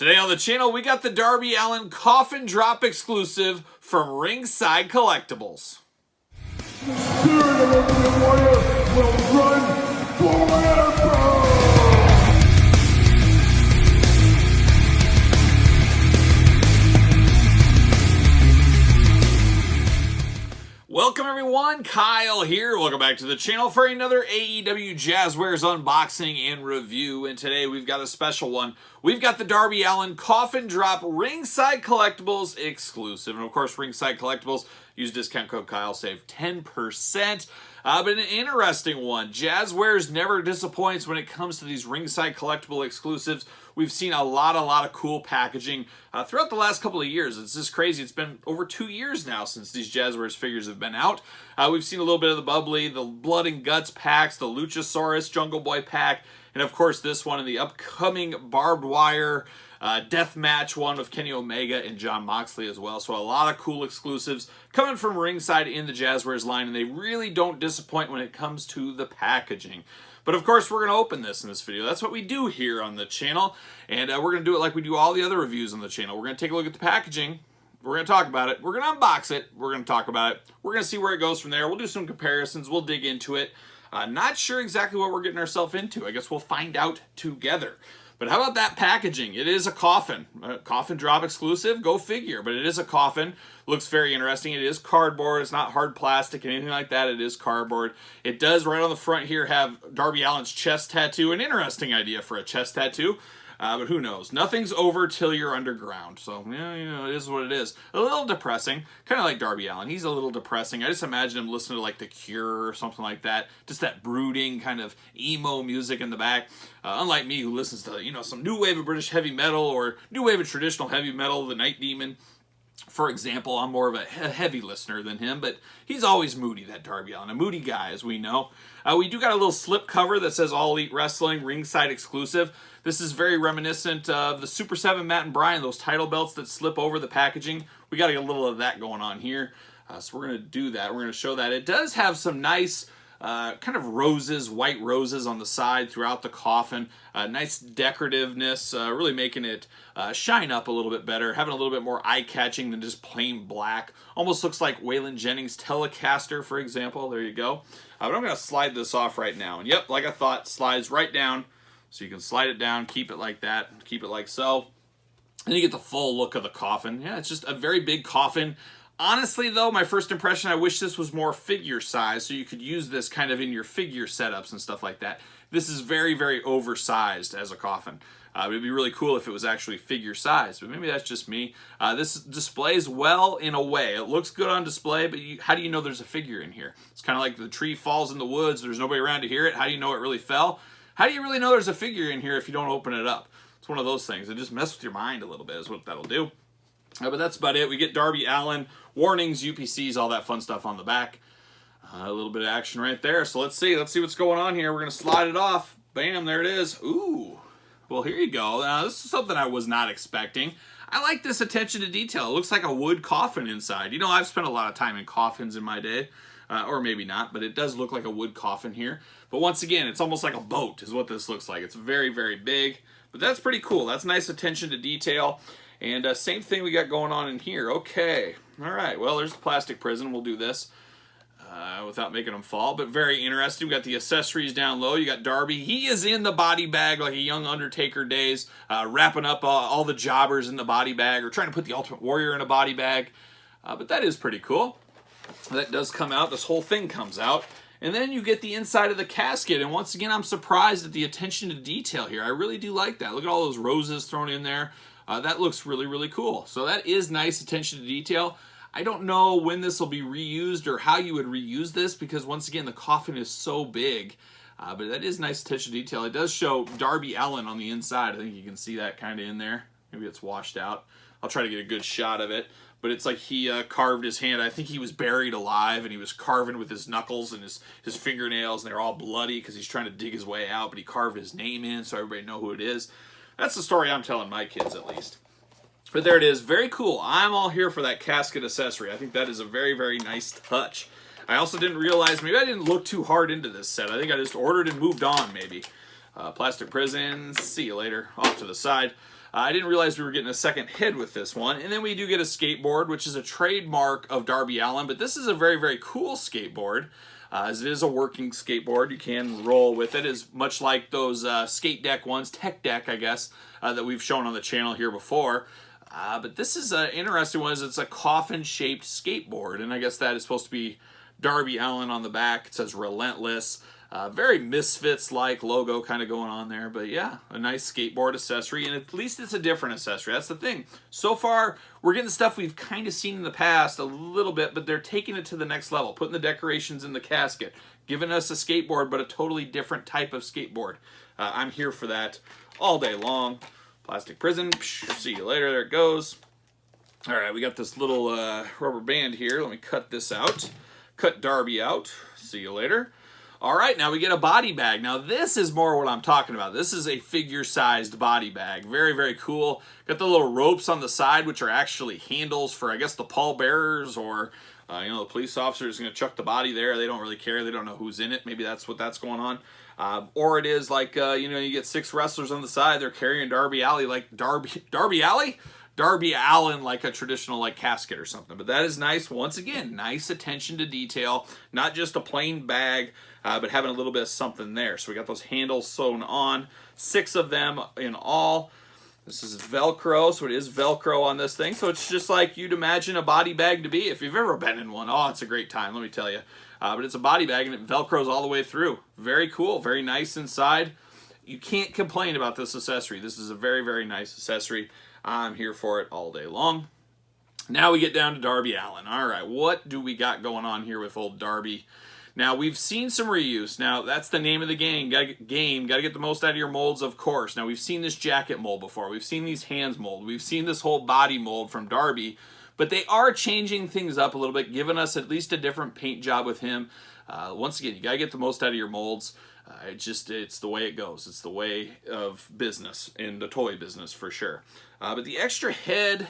Today on the channel, we got the Darby Allin Coffin Drop exclusive from Ringside Collectibles. The spirit of Ultimate Warrior will run forever! Welcome everyone, Kyle here. Welcome back to the channel for another AEW Jazwares unboxing and review. And today we've got a special one. We've got the Darby Allin Coffin Drop Ringside Collectibles exclusive. And of course, Ringside Collectibles, use discount code Kyle, save 10%. But an interesting one. Jazwares never disappoints when it comes to these Ringside Collectible exclusives. We've seen a lot of cool packaging throughout the last couple of years. It's just crazy. It's been over 2 years now since these Jazwares figures have been out. We've seen a little bit of the Bubbly, the Blood and Guts packs, the Luchasaurus Jungle Boy pack, and of course this one in the upcoming Barbed Wire death match one with Kenny Omega and Jon Moxley as well. So a lot of cool exclusives coming from Ringside in the Jazwares line, and they really don't disappoint when it comes to the packaging. But of course, we're going to open this in this video. That's what we do here on the channel, and we're going to do it like we do all the other reviews on the channel. We're going to take a look at the packaging. We're going to talk about it. We're going to unbox it. We're going to talk about it. We're going to see where it goes from there. We'll do some comparisons. We'll dig into it. Not sure exactly what we're getting ourselves into. I guess we'll find out together. But how about that packaging? It is a coffin drop exclusive, go figure, but it is a coffin. Looks very interesting. It is cardboard. It's not hard plastic, anything like that. It is cardboard. It does, right on the front here, have Darby Allin's chest tattoo. An interesting idea for a chest tattoo. But who knows? Nothing's over till you're underground. So, yeah, you know, it is what it is. A little depressing. Kind of like Darby Allin. He's a little depressing. I just imagine him listening to, like, The Cure or something like that. Just that brooding kind of emo music in the back. Unlike me, who listens to, you know, some new wave of British heavy metal or new wave of traditional heavy metal, The Night Demon. For example, I'm more of a heavy listener than him, but he's always moody, that Darby Allin. A moody guy, as we know. We do got a little slip cover that says All Elite Wrestling Ringside Exclusive. This is very reminiscent of the Super 7 Matt and Brian, those title belts that slip over the packaging. We got to get a little of that going on here. So we're going to do that. We're going to show that. It does have some nice kind of roses, white roses on the side throughout the coffin. Nice decorativeness, really making it shine up a little bit better, having a little bit more eye-catching than just plain black. Almost looks like Waylon Jennings' Telecaster, for example. There you go. But I'm going to slide this off right now. And yep, like I thought, slides right down. So you can slide it down, keep it like that, keep it like so. And you get the full look of the coffin. Yeah, it's just a very big coffin. Honestly, though, my first impression, I wish this was more figure size so you could use this kind of in your figure setups and stuff like that. This is very, very oversized as a coffin. It would be really cool if it was actually figure size, but maybe that's just me. This displays well in a way. It looks good on display, but how do you know there's a figure in here? It's kind of like the tree falls in the woods, there's nobody around to hear it. How do you know it really fell? How do you really know there's a figure in here if you don't open it up? It's one of those things. It just messes with your mind a little bit is what that'll do. But that's about it. We get Darby Allin, warnings, UPCs, all that fun stuff on the back. A little bit of action right there. So let's see what's going on here. We're going to slide it off. Bam, there it is. Ooh. Well, here you go. Now, this is something I was not expecting. I like this attention to detail. It looks like a wood coffin inside. You know, I've spent a lot of time in coffins in my day. Or maybe not, but it does look like a wood coffin here. But once again, it's almost like a boat is what this looks like. It's very, very big. But that's pretty cool. That's nice attention to detail. And same thing we got going on in here. Okay. All right. Well, there's the plastic prison. We'll do this without making them fall. But very interesting. We got the accessories down low. You got Darby. He is in the body bag like a young Undertaker days, wrapping up all the jobbers in the body bag or trying to put the Ultimate Warrior in a body bag. But that is pretty cool. That does come out. This whole thing comes out. And then you get the inside of the casket. And once again, I'm surprised at the attention to detail here. I really do like that. Look at all those roses thrown in there. That looks really, really cool. So that is nice attention to detail. I don't know when this will be reused or how you would reuse this because, once again, the coffin is so big. But that is nice attention to detail. It does show Darby Allin on the inside. I think you can see that kind of in there. Maybe it's washed out. I'll try to get a good shot of it. But it's like he carved his hand. I think he was buried alive, and he was carving with his knuckles and his fingernails, and they're all bloody because he's trying to dig his way out, but he carved his name in so everybody know who it is. That's the story I'm telling my kids, at least. But there it is. Very cool. I'm all here for that casket accessory. I think that is a very, very nice touch. I also didn't realize, maybe I didn't look too hard into this set. I think I just ordered and moved on, maybe. Plastic prison, see you later, off to the side. I didn't realize we were getting a second head with this one. And then we do get a skateboard, which is a trademark of Darby Allin, but this is a very, very cool skateboard. As it is a working skateboard, you can roll with it, as much like those skate deck ones, tech deck, I guess, that we've shown on the channel here before. But this is an interesting one, as it's a coffin-shaped skateboard, and I guess that is supposed to be Darby Allin on the back. It says Relentless. Very Misfits-like logo kind of going on there, but yeah, a nice skateboard accessory, and at least it's a different accessory. That's the thing. So far, we're getting stuff we've kind of seen in the past a little bit, but they're taking it to the next level, putting the decorations in the casket, giving us a skateboard, but a totally different type of skateboard. I'm here for that all day long. Plastic prison. See you later. There it goes. All right, we got this little rubber band here. Let me cut this out. Cut Darby out. See you later. All right, now we get a body bag. Now this is more what I'm talking about. This is a figure-sized body bag. Very, very cool. Got the little ropes on the side, which are actually handles for, I guess, the pallbearers, or the police officer is going to chuck the body there. They don't really care. They don't know who's in it. Maybe that's what that's going on. Or it is like, you get 6 wrestlers on the side. They're carrying Darby Allin like Darby Allin like a traditional like casket or something. But that is nice. Once again, nice attention to detail. Not just a plain bag, but having a little bit of something there. So we got those handles sewn on. 6 of them in all. This is Velcro, so it is Velcro on this thing. So it's just like you'd imagine a body bag to be. If you've ever been in one, oh, it's a great time, let me tell you. But it's a body bag, and it Velcros all the way through. Very cool, very nice inside. You can't complain about this accessory. This is a very, very nice accessory. I'm here for it all day long. Now we get down to Darby Allin. All right, what do we got going on here with old Darby? Now, we've seen some reuse. Now, that's the name of the game. Got to get the most out of your molds, of course. Now, we've seen this jacket mold before. We've seen these hands mold. We've seen this whole body mold from Darby. But they are changing things up a little bit, giving us at least a different paint job with him. Once again, you got to get the most out of your molds. It's the way it goes. It's the way of business, in the toy business for sure. But the extra head,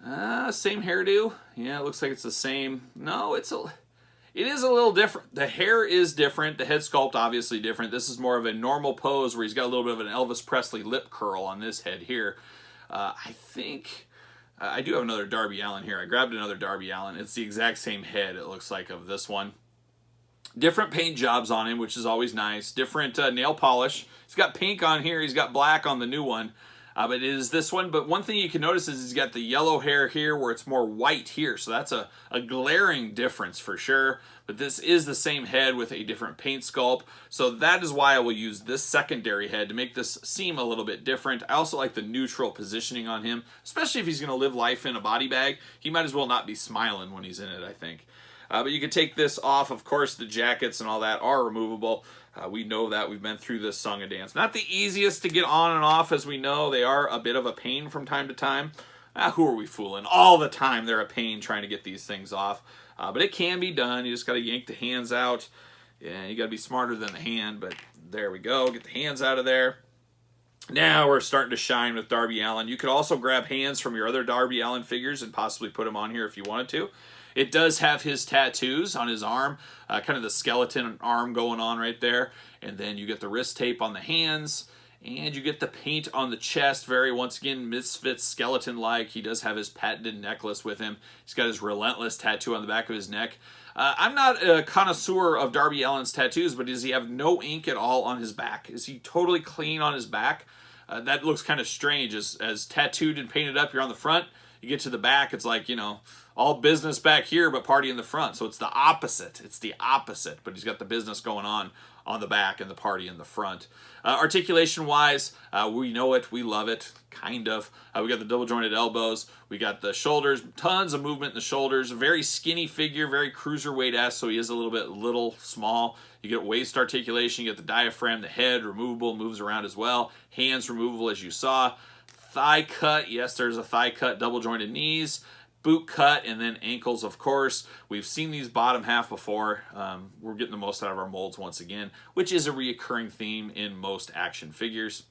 same hairdo. Yeah, it looks like it's the same. No, it is a little different. The hair is different. The head sculpt obviously different. This is more of a normal pose where he's got a little bit of an Elvis Presley lip curl on this head here. I think I do have another Darby Allin here. I grabbed another Darby Allin. It's the exact same head, it looks like, of this one. Different paint jobs on him, which is always nice. Different nail polish. He's got pink on here. He's got black on the new one. But it is this one. But one thing you can notice is he's got the yellow hair here where it's more white here. So that's a glaring difference for sure. But this is the same head with a different paint sculpt. So that is why I will use this secondary head to make this seem a little bit different. I also like the neutral positioning on him, especially if he's going to live life in a body bag. He might as well not be smiling when he's in it, I think. But you can take this off. Of course, the jackets and all that are removable. We know that. We've been through this song and dance. Not the easiest to get on and off, as we know. They are a bit of a pain from time to time. Who are we fooling? All the time they're a pain trying to get these things off. But it can be done. You just got to yank the hands out. Yeah, you got to be smarter than the hand, but there we go. Get the hands out of there. Now we're starting to shine with Darby Allin. You could also grab hands from your other Darby Allin figures and possibly put them on here if you wanted to. It does have his tattoos on his arm, kind of the skeleton arm going on right there. And then you get the wrist tape on the hands, and you get the paint on the chest. Very, once again, Misfits skeleton-like. He does have his patented necklace with him. He's got his Relentless tattoo on the back of his neck. I'm not a connoisseur of Darby Allin's tattoos, but does he have no ink at all on his back? Is he totally clean on his back? That looks kind of strange. As tattooed and painted up, you're on the front. You get to the back, it's like, all business back here, but party in the front. So it's the opposite. It's the opposite. But he's got the business going on the back and the party in the front. Articulation-wise, we know it. We love it. Kind of. We got the double-jointed elbows. We got the shoulders. Tons of movement in the shoulders. A very skinny figure. Very cruiserweight-esque, so he is a little small. You get waist articulation. You get the diaphragm. The head removable. Moves around as well. Hands removable, as you saw. Thigh cut. Yes, there's a thigh cut. Double-jointed knees. Boot cut, and then ankles, of course. We've seen these bottom half before. We're getting the most out of our molds once again, which is a reoccurring theme in most action figures.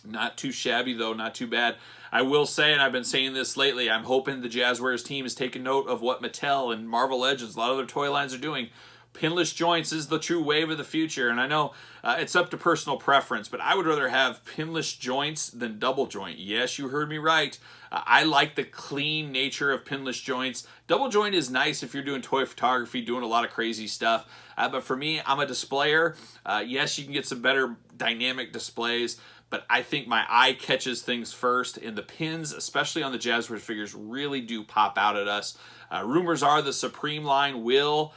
Not too shabby, though. Not too bad. I will say, and I've been saying this lately, I'm hoping the Jazwares team is taking note of what Mattel and Marvel Legends, a lot of other toy lines are doing. pinless joints is the true wave of the future, and I know it's up to personal preference, but I would rather have pinless joints than double joint. Yes, you heard me right. I like the clean nature of pinless joints. Double joint is nice if you're doing toy photography, doing a lot of crazy stuff, but for me, I'm a displayer. Yes, you can get some better dynamic displays, but I think my eye catches things first, and the pins, especially on the Jazwares figures, really do pop out at us. Rumors are the Supreme line will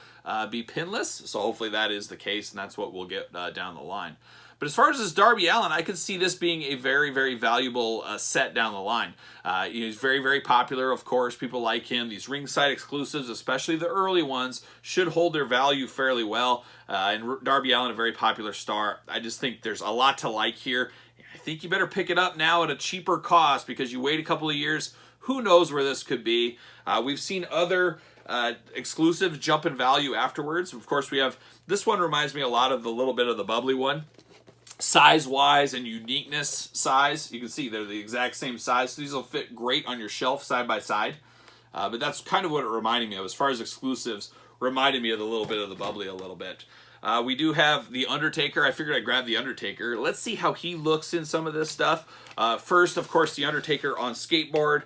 be pinless, so hopefully that is the case, and that's what we'll get down the line. But as far as this Darby Allin, I could see this being a very, very valuable set down the line. He's very, very popular, of course. People like him. These ringside exclusives, especially the early ones, should hold their value fairly well. And Darby Allin, a very popular star. I just think there's a lot to like here. I think you better pick it up now at a cheaper cost, because you wait a couple of years, who knows where this could be. We've seen other exclusives jump in value afterwards. Of course, we have, this one reminds me a lot of the little bit of the bubbly one. Size-wise and uniqueness size, you can see they're the exact same size, so these will fit great on your shelf side by side. But that's kind of what it reminded me of. As far as exclusives, reminded me of the little bit of the bubbly a little bit. We do have the Undertaker. I figured I'd grab the Undertaker. Let's see how he looks in some of this stuff. First, of course, the Undertaker on skateboard.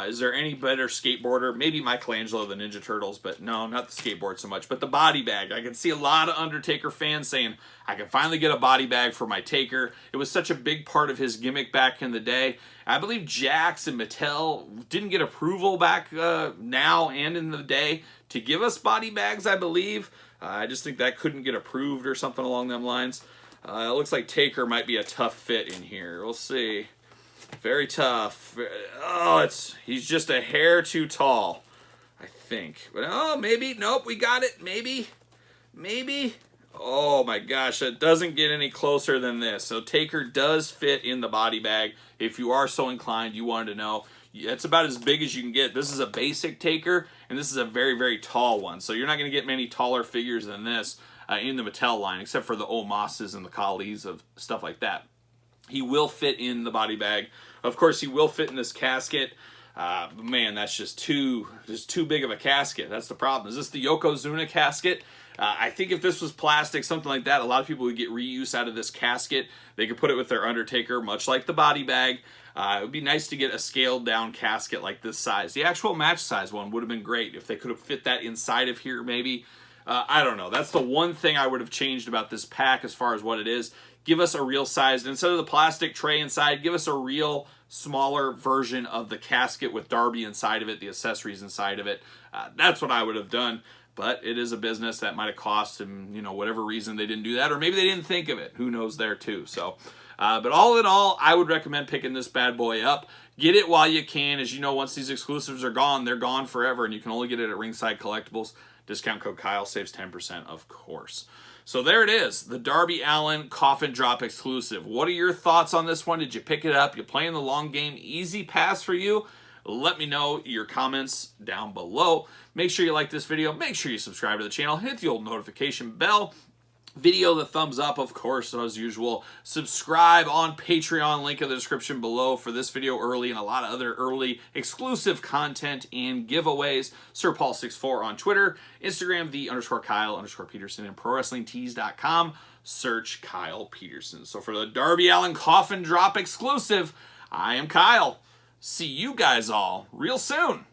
Is there any better skateboarder? Maybe Michelangelo, the Ninja Turtles, but no, not the skateboard so much. But the body bag. I can see a lot of Undertaker fans saying, I can finally get a body bag for my Taker. It was such a big part of his gimmick back in the day. I believe Jax and Mattel didn't get approval back now and in the day to give us body bags, I believe. I just think that couldn't get approved or something along them lines. It looks like Taker might be a tough fit in here. We'll see. Very tough. Oh, he's just a hair too tall, I think. But oh, maybe. Nope, we got it. Maybe. Oh my gosh, it doesn't get any closer than this. So Taker does fit in the body bag. If you are so inclined, you wanted to know. It's about as big as you can get. This is a basic Taker, and this is a very, very tall one. So you're not going to get many taller figures than this in the Mattel line, except for the Omases and the Kalis of stuff like that. He will fit in the body bag. Of course, he will fit in this casket. Man, that's just too big of a casket. That's the problem. Is this the Yokozuna casket? I think if this was plastic, something like that, a lot of people would get reuse out of this casket. They could put it with their Undertaker, much like the body bag. It would be nice to get a scaled down casket like this size. The actual match size one would have been great if they could have fit that inside of here maybe. I don't know. That's the one thing I would have changed about this pack as far as what it is. Give us a real size. Instead of the plastic tray inside, give us a real smaller version of the casket with Darby inside of it, the accessories inside of it. That's what I would have done. But it is a business that might have cost them, you know, whatever reason they didn't do that. Or maybe they didn't think of it. Who knows there too. So, but all in all, I would recommend picking this bad boy up. Get it while you can. As you know, once these exclusives are gone, they're gone forever. And you can only get it at Ringside Collectibles. Discount code Kyle saves 10%, of course. So there it is, the Darby Allin Coffin Drop exclusive. What are your thoughts on this one? Did you pick it up? You playing the long game? Easy pass for you? Let me know your comments down below. Make sure you like this video. Make sure you subscribe to the channel. Hit the old notification bell. Video the thumbs up, of course, as usual. Subscribe on Patreon, link in the description below for this video early and a lot of other early exclusive content and giveaways. SirPaul64 on Twitter, Instagram, _Kyle_Peterson, and ProWrestlingTees.com. Search Kyle Peterson. So for the Darby Allin Coffin Drop exclusive, I am Kyle. See you guys all real soon.